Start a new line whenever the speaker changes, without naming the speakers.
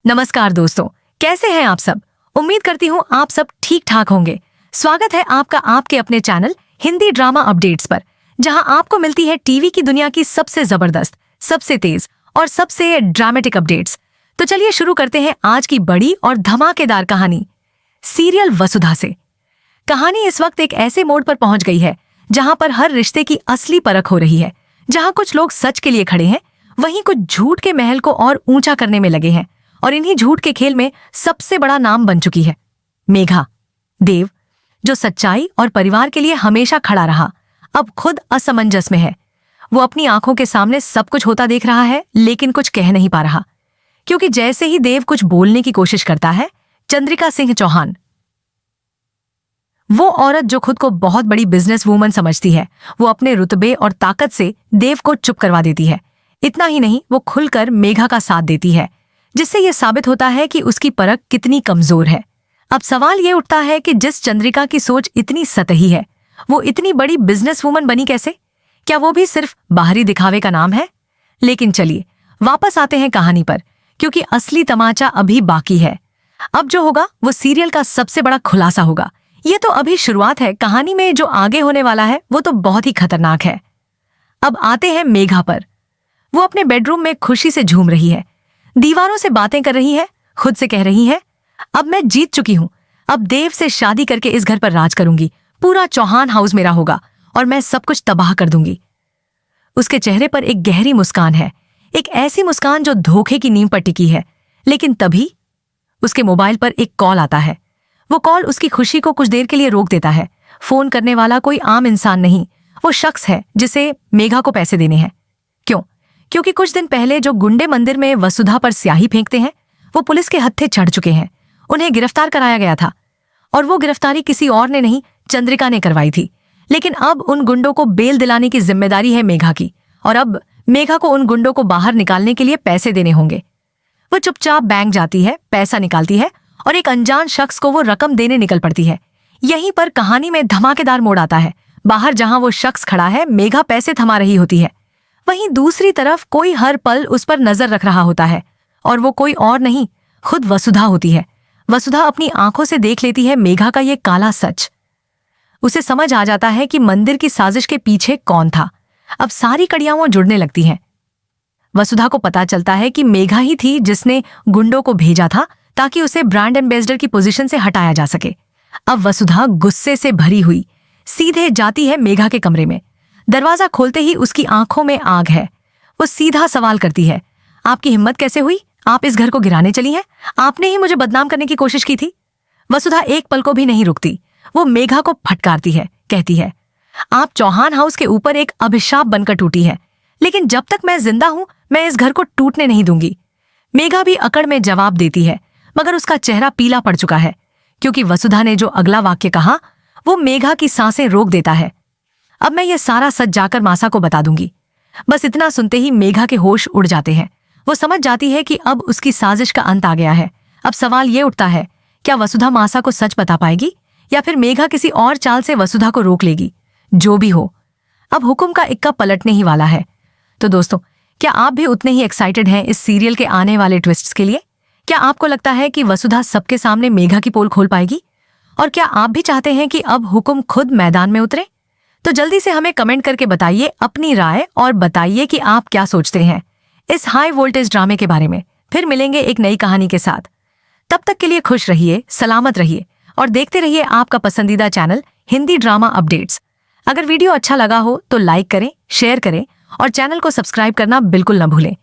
नमस्कार दोस्तों, कैसे हैं आप सब। उम्मीद करती हूँ आप सब ठीक ठाक होंगे। स्वागत है आपका आपके अपने चैनल हिंदी ड्रामा अपडेट्स पर, जहां आपको मिलती है टीवी की दुनिया की सबसे जबरदस्त, सबसे तेज और सबसे ड्रामेटिक अपडेट्स। तो चलिए शुरू करते हैं आज की बड़ी और धमाकेदार कहानी, सीरियल वसुधा से। कहानी इस वक्त एक ऐसे मोड़ पर पहुंच गई है जहां पर हर रिश्ते की असली परख हो रही है। जहां कुछ लोग सच के लिए खड़े हैं, वहीं कुछ झूठ के महल को और ऊंचा करने में लगे हैं। और इन्हीं झूठ के खेल में सबसे बड़ा नाम बन चुकी है मेघा। देव, जो सच्चाई और परिवार के लिए हमेशा खड़ा रहा, अब खुद असमंजस में है। वो अपनी आंखों के सामने सब कुछ होता देख रहा है, लेकिन कुछ कह नहीं पा रहा, क्योंकि जैसे ही देव कुछ बोलने की कोशिश करता है, चंद्रिका सिंह चौहान, वो औरत जो खुद को बहुत बड़ी बिजनेस वूमन समझती है, वो अपने रुतबे और ताकत से देव को चुप करवा देती है। इतना ही नहीं, वो खुलकर मेघा का साथ देती है, जिससे यह साबित होता है कि उसकी परख कितनी कमजोर है। अब सवाल ये उठता है कि जिस चंद्रिका की सोच इतनी सतही है, वो इतनी बड़ी बिजनेस वूमन बनी कैसे? क्या वो भी सिर्फ बाहरी दिखावे का नाम है? लेकिन चलिए वापस आते हैं कहानी पर, क्योंकि असली तमाचा अभी बाकी है। अब जो होगा वो सीरियल का सबसे बड़ा खुलासा होगा। ये तो अभी शुरुआत है, कहानी में जो आगे होने वाला है वो तो बहुत ही खतरनाक है। अब आते हैं मेघा पर। वो अपने बेडरूम में खुशी से झूम रही है, दीवारों से बातें कर रही है, खुद से कह रही है, अब मैं जीत चुकी हूं। अब देव से शादी करके इस घर पर राज करूंगी, पूरा चौहान हाउस मेरा होगा और मैं सब कुछ तबाह कर दूंगी। उसके चेहरे पर एक गहरी मुस्कान है, एक ऐसी मुस्कान जो धोखे की नींव पर टिकी है। लेकिन तभी उसके मोबाइल पर एक कॉल आता है। वो कॉल उसकी खुशी को कुछ देर के लिए रोक देता है। फोन करने वाला कोई आम इंसान नहीं, वो शख्स है जिसे मेघा को पैसे देने हैं। क्यों? क्योंकि कुछ दिन पहले जो गुंडे मंदिर में वसुधा पर स्याही फेंकते हैं, वो पुलिस के हत्थे चढ़ चुके हैं। उन्हें गिरफ्तार कराया गया था, और वो गिरफ्तारी किसी और ने नहीं, चंद्रिका ने करवाई थी। लेकिन अब उन गुंडों को बेल दिलाने की जिम्मेदारी है मेघा की, और अब मेघा को उन गुंडों को बाहर निकालने के लिए पैसे देने होंगे। वो चुपचाप बैंक जाती है, पैसा निकालती है और एक अनजान शख्स को वो रकम देने निकल पड़ती है। यहीं पर कहानी में धमाकेदार मोड़ आता है। बाहर जहां वो शख्स खड़ा है, मेघा पैसे थमा रही होती है, वहीं दूसरी तरफ कोई हर पल उस पर नजर रख रहा होता है, और वो कोई और नहीं, खुद वसुधा होती है। वसुधा अपनी आंखों से देख लेती है मेघा का ये काला सच। उसे समझ आ जाता है कि मंदिर की साजिश के पीछे कौन था। अब सारी कड़ियां वो जुड़ने लगती हैं। वसुधा को पता चलता है कि मेघा ही थी जिसने गुंडों को भेजा था, ताकि उसे ब्रांड एम्बेसडर की पोजीशन से हटाया जा सके। अब वसुधा गुस्से से भरी हुई सीधे जाती है मेघा के कमरे में। दरवाजा खोलते ही उसकी आंखों में आग है। वो सीधा सवाल करती है, आपकी हिम्मत कैसे हुई? आप इस घर को गिराने चली हैं? आपने ही मुझे बदनाम करने की कोशिश की थी। वसुधा एक पल को भी नहीं रुकती। वो मेघा को फटकारती है, कहती है, आप चौहान हाउस के ऊपर एक अभिशाप बनकर टूटी है, लेकिन जब तक मैं जिंदा हूं, मैं इस घर को टूटने नहीं दूंगी। मेघा भी अकड़ में जवाब देती है, मगर उसका चेहरा पीला पड़ चुका है, क्योंकि वसुधा ने जो अगला वाक्य कहा, वो मेघा की सांसें रोक देता है। अब मैं ये सारा सच जाकर मासा को बता दूंगी। बस इतना सुनते ही मेघा के होश उड़ जाते हैं। वो समझ जाती है कि अब उसकी साजिश का अंत आ गया है। अब सवाल ये उठता है, क्या वसुधा मासा को सच बता पाएगी, या फिर मेघा किसी और चाल से वसुधा को रोक लेगी? जो भी हो, अब हुक्म का इक्का पलटने ही वाला है। तो दोस्तों, क्या आप भी उतने ही एक्साइटेड हैं इस सीरियल के आने वाले ट्विस्ट्स के लिए? क्या आपको लगता है कि वसुधा सबके सामने मेघा की पोल खोल पाएगी? और क्या आप भी चाहते हैं कि अब हुक्म खुद मैदान में उतरे? तो जल्दी से हमें कमेंट करके बताइए अपनी राय, और बताइए कि आप क्या सोचते हैं इस हाई वोल्टेज ड्रामे के बारे में। फिर मिलेंगे एक नई कहानी के साथ। तब तक के लिए खुश रहिए, सलामत रहिए और देखते रहिए आपका पसंदीदा चैनल हिंदी ड्रामा अपडेट्स। अगर वीडियो अच्छा लगा हो तो लाइक करें, शेयर करें और चैनल को सब्सक्राइब करना बिल्कुल न भूलें।